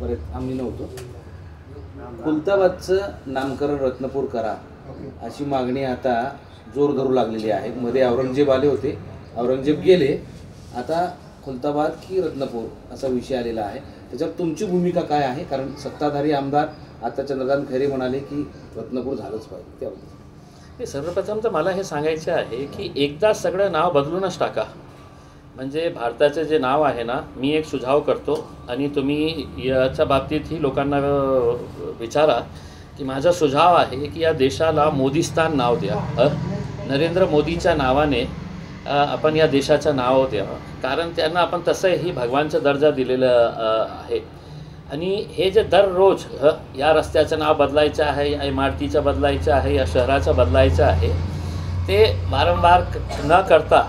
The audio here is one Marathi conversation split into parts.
बरेच आम्ही नव्हतो. खुलताबादचं नामकरण रत्नपूर करा अशी मागणी आता जोर धरू लागलेली आहे. मध्ये औरंगजेब आले होते, औरंगजेब गेले, आता खुलताबाद की रत्नपूर असा विषय आलेला आहे. त्याच्यावर तुमची भूमिका काय आहे? कारण सत्ताधारी आमदार आता चंद्रकांत खैरे म्हणाले की रत्नपूर झालंच पाहिजे. त्याबद्दल सर्वप्रथम तर मला हे सांगायचं आहे की एकदा सगळं नाव बदलूनच टाका. म्हणजे भारताचं जे नाव आहे ना, मी एक सुझाव करतो आणि तुम्ही याच्या बाबतीतही लोकांना विचारा की माझा सुझाव आहे की या देशाला मोदीस्तान नाव द्या. नरेंद्र मोदीच्या नावाने आपण या देशाचं नाव द्यावं, कारण त्यांना आपण तसंही भगवानचा दर्जा दिलेलं आहे. आणि हे जे दररोज या रस्त्याचं नाव बदलायचं आहे, या इमारतीचं बदलायचं आहे, या शहराचं बदलायचं आहे, ते वारंवार न करता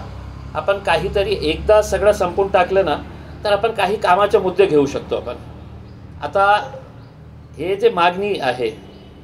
आपण काहीतरी एकदा सगळं संपून टाकलं ना तर आपण काही कामाचे मुद्दे घेऊ शकतो. आपण आता हे जे मागणी आहे,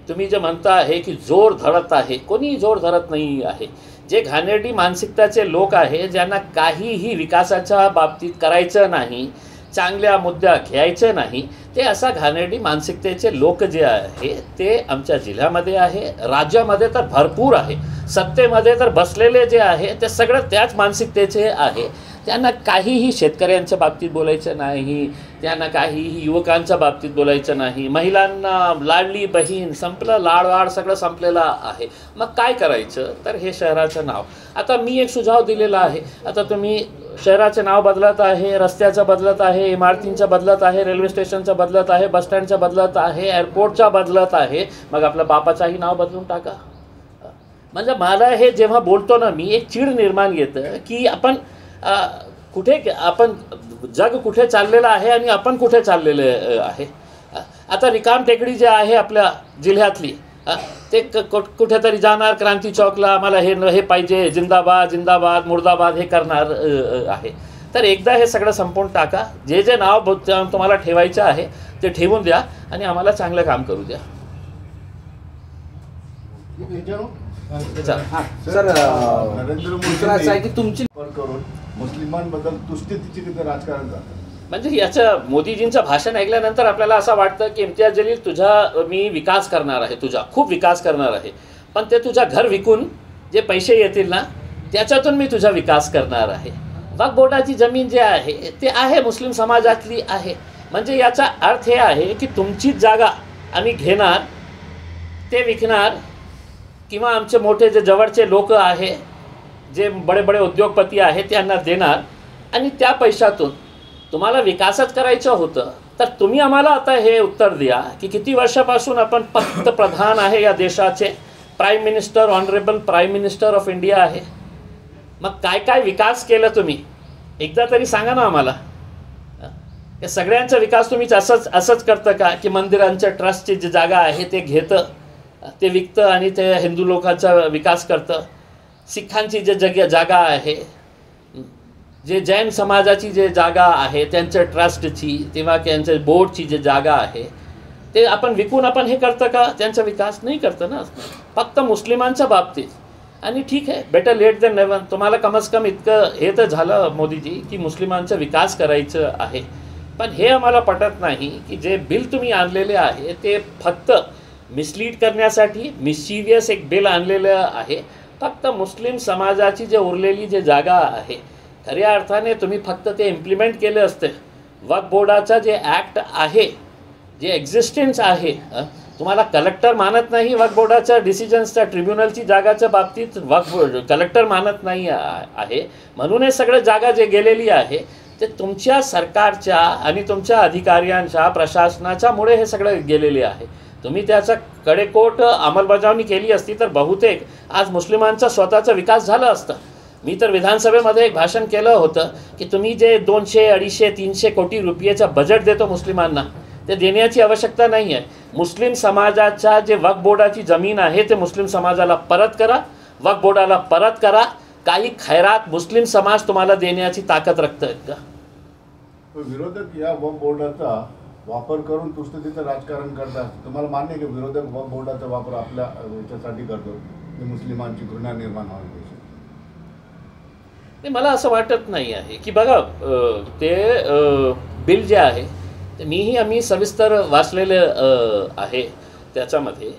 तुम्ही जे म्हणता आहे की जोर धरत आहे, कोणी जोर धरत नाही आहे. जे घाणेरडी मानसिकताचे लोक आहे, ज्यांना काहीही विकासाच्या बाबतीत करायचं नाही, चांगल्या मुद्दा घ्यायचं नाही, ते असा घाणेरडी मानसिकतेचे लोक जे आहे ते आमच्या जिल्ह्यामध्ये आहे, राज्यामध्ये तर भरपूर आहे. सत्तेमध्ये तर बसलेले जे आहे ते सगळं त्याच मानसिकतेचे आहे. त्यांना काहीही शेतकऱ्यांच्या बाबतीत बोलायचं नाही, त्यांना काहीही युवकांच्या बाबतीत बोलायचं नाही, महिलांना लाडली बहीण संपलं, लाडवाड सगळं संपलेलं आहे. मग काय करायचं? तर हे शहराचं नाव. आता मी एक सुझाव दिलेला आहे. आता तुम्ही शहराचं नाव बदलत आहे, रस्त्याचं बदलत आहे, इमारतींचं बदलत आहे, रेल्वे स्टेशनचं बदलत आहे, बसस्टँडचं बदलत आहे, एअरपोर्टचं बदलत आहे, मग आपल्या बापाचाही नाव बदलून टाका. म्हणजे मला हे जेव्हा बोलतो ना मी, एक चीड निर्माण येतं की आपण कुठे, आपण जग कुठे चाललेलं आहे आणि आपण कुठे चाललेले आहे. आता रिकाम टेकडी जे आहे आपल्या जिल्ह्यातली, ते कुठेतरी जाणार क्रांती चौकला, मला हे पाहिजे, जिंदाबाद जिंदाबाद मुर्दाबाद हे करणार आहे. तर एकदा हे सगळं संपवून टाका. जे जे नाव तुम्हाला ठेवायचं आहे ते ठेवून द्या आणि आम्हाला चांगलं काम करू द्या. सर, नरेंद्र मोदी आहे की तुमची करून मुस्लिमांबद्दल तुष्टीचे राजकारण जातं. म्हणजे याचं मोदीजींचं भाषण ऐकल्यानंतर आपल्याला असं वाटतं की इम्तियाज जलील, तुझा मी विकास करणार आहे, तुझा खूप विकास करणार आहे, पण ते तुझा घर विकून जे पैसे येतील ना त्याच्यातून मी तुझा विकास करणार आहे. वक्फ बोर्डाची जमीन जे आहे ते आहे मुस्लिम समाजातली आहे. म्हणजे याचा अर्थ हे आहे की तुमचीच जागा आम्ही घेणार, ते विकणार, किंवा आमचे मोठे जे जवळचे लोक आहे, जे बडे बडे उद्योगपती आहेत त्यांना देणार आणि त्या पैशातून तुम्हाला विकासच करायचं होतं. तर तुम्ही आम्हाला आता हे उत्तर द्या की किती वर्षापासून आपण पंतप्रधान आहे या देशाचे, prime minister, honourable prime minister of India आहे. मग काय काय विकास केलं तुम्ही एकदा तरी सांगा ना आम्हाला. या सगळ्यांचा विकास तुम्हीच असंच करतं का की मंदिरांच्या ट्रस्टची जी जागा आहे ते घेतं, ते विकतं आणि ते हिंदू लोकांचा विकास करतं. सिखांची जे जागा आहे, जे जैन समाजाची जे जागा आहे त्यांच्या ट्रस्टची किंवा त्यांच्या बोर्डची जे जागा आहे ते आपण विकून आपण हे करतं का? त्यांचा विकास नाही करतं ना, फक्त मुस्लिमांच्या बाबतीत. आणि ठीक आहे, बेटर लेट दॅन नेव्हर. तुम्हाला कमस कम इतकं हे तर झालं मोदीजी की मुस्लिमांचा विकास करायचं आहे. पण हे आम्हाला पटत नाही की जे बिल तुम्ही आणलेले आहे ते फक्त मिसलीड करण्यासाठी मिस्चिवियस एक बिल आणलेलं आहे. फक्त मुस्लिम समाजाची जे उरलेली जे जागा आहे, खऱ्या अर्थाने तुम्ही फक्त ते इम्प्लिमेंट केले असते. वक्फ बोर्डाचा जे ॲक्ट आहे, जे एक्झिस्टन्स आहे, तुम्हाला कलेक्टर मानत नाही वक्फ बोर्डाच्या डिसिजन्सच्या, ट्रिब्युनलची जागाच्या बाबतीत वक्फ कलेक्टर मानत नाही आहे. म्हणून हे सगळं जागा जे गेलेली आहे ते तुमच्या सरकारच्या आणि तुमच्या अधिकाऱ्यांच्या प्रशासनाच्यामुळे हे सगळं गेलेले आहे. तुम्ही त्याचा कडेकोट अंमलबजावणी केली असती तर बहुतेक आज मुस्लिमांचा स्वतःचा विकास झाला असता. मी तर विधानसभेमध्ये एक भाषण केलं होतं की तुम्ही जे 200, 250, 300 कोटी रुपयेचं बजेट देतो मुस्लिमांना, ते देण्याची आवश्यकता नाही आहे. मुस्लिम समाजाच्या जे वक्फ बोर्डाची जमीन आहे ते मुस्लिम समाजाला परत करा, वक्फ बोर्डाला परत करा. काही खैरात मुस्लिम समाज तुम्हाला देण्याची ताकद रखत का? विरोधक या वक्फ बोर्डाचा वापर करून तुष्टीचं राजकारण करतात. तुम्हाला मान्य आहे की विरोधक वक्फ बोर्डाचा वापर आपल्या याच्यासाठी करतो की मुस्लिमांची घृणा निर्माण व्हावी? मला असं वाटत नाही आहे की बघा, ते बिल जे आहे तर आम्ही सविस्तर वाचलेलं आहे त्याच्यामध्ये.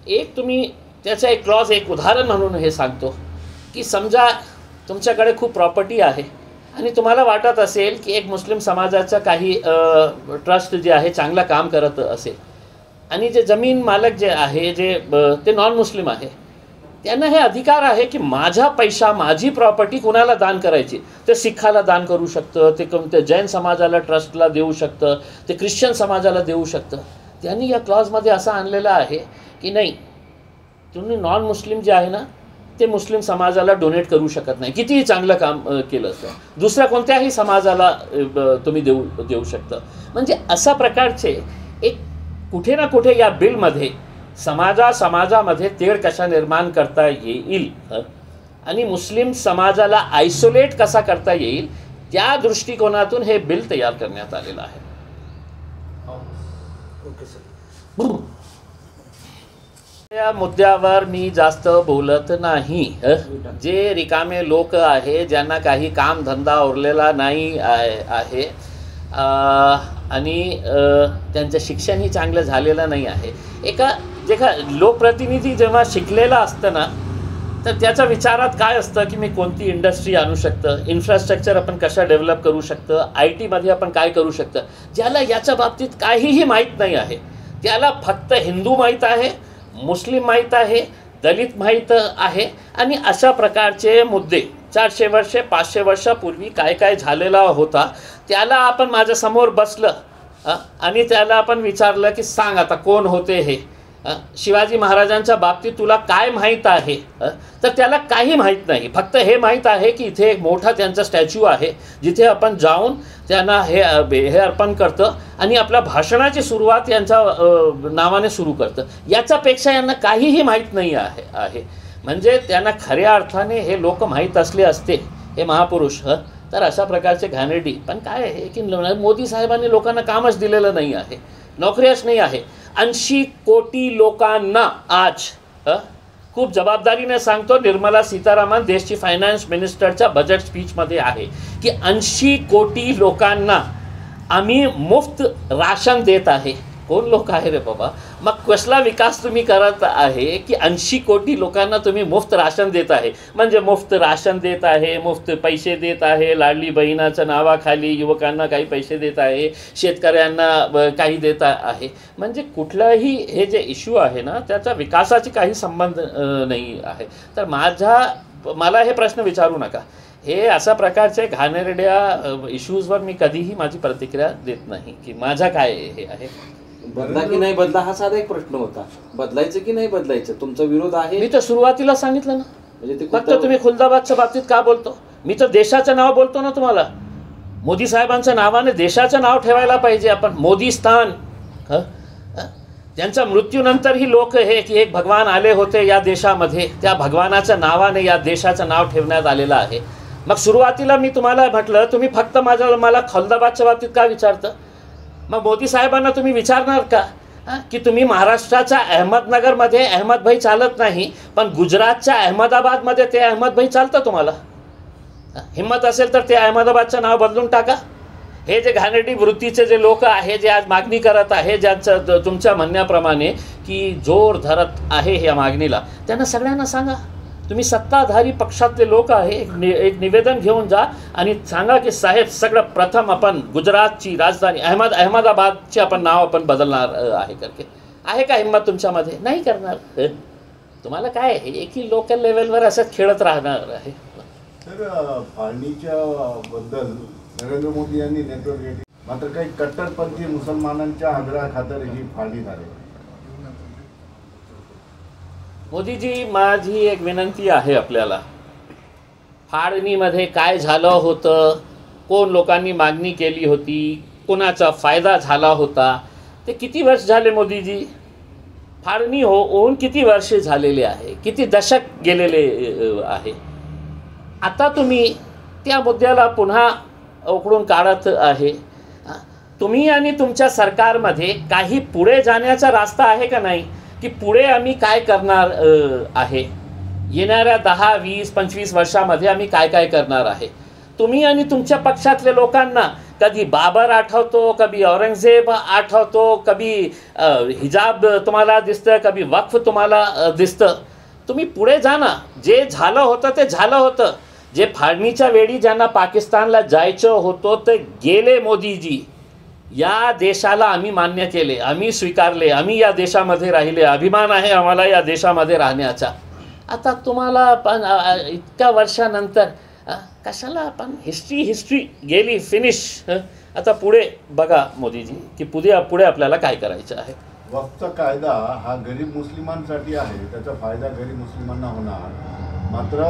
एक तुम्ही त्याचा एक क्लॉज, एक उदाहरण म्हणून हे सांगतो की समजा तुमच्याकडे खूप प्रॉपर्टी आहे आणि तुम्हाला वाटत असेल की एक मुस्लिम समाजाचं काही ट्रस्ट जे आहे चांगलं काम करत असेल आणि जे जमीन मालक जे आहे जे ते नॉन मुस्लिम आहे, त्यांना हे अधिकार आहे की माझा पैसा, माझी प्रॉपर्टी कोणाला दान करायची. ते सिखाला दान करू शकतं, ते कोणत्या जैन समाजाला ट्रस्टला देऊ शकतं, ते ख्रिश्चन समाजाला देऊ शकतं. त्यांनी या क्लॉजमध्ये असं आणलेलं आहे की नाही, तुम्ही नॉन मुस्लिम जे आहे ना ते मुस्लिम समाजाला डोनेट करू शकत नाही, कितीही चांगलं काम केलं असतं. दुसऱ्या कोणत्याही समाजाला तुम्ही देऊ शकता. म्हणजे अशा प्रकारचे एक कुठे ना कुठे या बिलमध्ये समाजामध्ये तेढ कशा निर्माण करता येईल आणि मुस्लिम समाजाला आयसोलेट कसा करता येईल त्या दृष्टिकोनातून हे बिल तयार करण्यात आलेलं आहे. Okay sir. या मुद्द्यावर मी जास्त बोलत नाही. जे रिकामे लोक आहे, ज्यांना काही कामधंदा उरलेला नाही आहे आणि त्यांचं शिक्षणही चांगलं झालेलं नाही आहे. जेव्हा लोकप्रतिनिधी जेव्हा शिकलेला असतं ना, तर त्याच्या विचारात काय असतं की मी कोणती इंडस्ट्री आणू शकतं, इन्फ्रास्ट्रक्चर आपण कशा डेव्हलप करू शकतं, IT मध्ये आपण काय करू शकतं. ज्याला याच्या बाबतीत काहीही माहीत नाही आहे, त्याला फक्त हिंदू माहीत आहे, मुस्लिम माहीत आहे, दलित माहीत आहे आणि अशा प्रकारचे मुद्दे 400 वर्षे 500 वर्षापूर्वी काय काय झालेला होता त्याला आपण माझ्यासमोर बसलं आणि त्याला आपण विचारलं की सांग आता कोण होते हे. शिवाजी महाराजांच्या बाबतीत तुला काय माहीत आहे, तर त्याला काही माहीत नाही. फक्त हे माहीत आहे की इथे एक मोठा त्यांचा स्टॅच्यू आहे जिथे आपण जाऊन त्यांना हे अर्पण करतं आणि आपल्या भाषणाची सुरुवात यांच्या नावाने सुरू करतं. याच्यापेक्षा यांना काहीही माहीत नाही आहे. म्हणजे त्यांना खऱ्या अर्थाने हे लोक माहीत असले असते, हे महापुरुष, तर अशा प्रकारचे घाणेरडी. पण काय आहे की मोदी साहेबांनी लोकांना कामच दिलेलं नाही आहे, नोकऱ्याच नाही आहे. 80 कोटी लोकांना आज, खूप जबाबदारीने सांगतो, निर्मला सीतारामन देशची फायनान्स मिनिस्टरच्या बजेट स्पीचमध्ये आहे की 80 कोटी लोकांना आम्ही मुफ्त राशन देत आहे. कोण लोक आहे रे बाबा? मग कसला विकास तुम्ही करत आहे की 80 कोटी लोकांना तुम्ही मुफ्त राशन देत आहे. म्हणजे मुफ्त राशन देत आहे, मुफ्त पैसे देत आहे, लाडली बहिणाच्या नावाखाली युवकांना काही पैसे देत आहे, शेतकऱ्यांना काही देत आहे. म्हणजे कुठलाही हे जे इश्यू आहे ना त्याचा विकासाची काही संबंध नाही आहे. तर मला हे प्रश्न विचारू नका. हे अशा प्रकारचे घाणेरड्या इश्यूजवर मी कधीही माझी प्रतिक्रिया देत नाही की माझा काय हे आहे. बदला की नाही बदला हा साधा एक प्रश्न होता. बदलायचं की नाही बदलायचं, तुमचा विरोध आहे. मी तर सुरुवातीला सांगितलं ना. म्हणजे ते फक्त तुम्ही खुलदाबादच्या बाबतीत का बोलतो? मी तर देशाचं नाव बोलतो ना तुम्हाला. मोदी साहेबांच्या नावाने देशाचं नाव ठेवायला पाहिजे आपण. मोदीस्थान. त्यांच्या मृत्यूनंतरही लोक हे की एक भगवान आले होते या देशामध्ये, त्या भगवानाच्या नावाने या देशाचं नाव ठेवण्यात आलेलं आहे. मग सुरुवातीला मी तुम्हाला म्हटलं तुम्ही फक्त मला खुलदाबादच्या बाबतीत का विचारतं? मग मोदी साहेबांना तुम्ही विचारणार का की तुम्ही महाराष्ट्राच्या अहमदनगरमध्ये अहमदभाई चालत नाही, पण गुजरातच्या अहमदाबादमध्ये ते अहमदभाई चालतं तुम्हाला? हिम्मत असेल तर ते अहमदाबादचं नाव बदलून टाका. हे जे घाणेरडी वृत्तीचे जे लोक आहे जे आज मागणी करत आहे, ज्यांचं तुमच्या म्हणण्याप्रमाणे की जोर धरत आहे या मागणीला, त्यांना सगळ्यांना सांगा तुम्ही सत्ताधारी पक्षातले लोक आहे, एक निवेदन घेऊन जा आणि सांगा की साहेब सगळं प्रथम आपण गुजरातची राजधानी अहमदाबादचे आपण नाव आपण बदलणार आहे करके. आहे का हिंमत तुमच्यामध्ये? नाही करणार. तुम्हाला काय आहे एकी लोकल लेवलवर असंच खेळत राहणार आहे. तर फाळणीच्या बद्दल नरेंद्र मोदी यांनी नेतृत्व घेतले, मात्र काही कट्टरपंथी मुसलमानांच्या आग्रहाखातर ही फाळणी झाली. मोदीजी, माझी एक विनंती आहे आपल्याला. फाळणीमध्ये काय झालं होतं, कोण लोकांनी मागणी केली होती, कोणाचा फायदा झाला होता, ते किती वर्ष झाले मोदीजी? फाळणी होऊन किती वर्षे झालेले आहे, किती दशक गेलेले आहे. आता तुम्ही त्या मुद्द्याला पुन्हा उकळून काढत आहे. तुम्ही आणि तुमच्या सरकारमध्ये काही पुढे जाण्याचा रास्ता आहे का नाही की पुढे आम्ही काय करणार आहे, येणाऱ्या 10, 20, 25 वर्षामध्ये आम्ही काय काय करणार आहे. तुम्ही आणि तुमच्या पक्षातल्या लोकांना कधी बाबर आठवतो, कभी औरंगजेब आठवतो, कभी हिजाब तुम्हाला दिसतं, कभी वक्फ तुम्हाला दिसतं. तुम्ही पुढे जा ना. जे झालं होतं ते झालं होतं. जे फाळणीच्या वेळी ज्यांना पाकिस्तानला जायचं होतं ते गेले. मोदीजी, या देशाला आम्ही मान्य केले, आम्ही स्वीकारले, आम्ही या देशामध्ये राहिले, अभिमान आहे आम्हाला या देशामध्ये राहण्याचा. आता तुम्हाला पण इतक्या वर्षानंतर कशाला आपण हिस्ट्री गेली, फिनिश. आता पुढे बघा मोदीजी की पुढे आपल्याला काय करायचं आहे. वक्फचा कायदा हा गरीब मुस्लिमांसाठी आहे, त्याचा फायदा गरीब मुस्लिमांना होणार. मात्र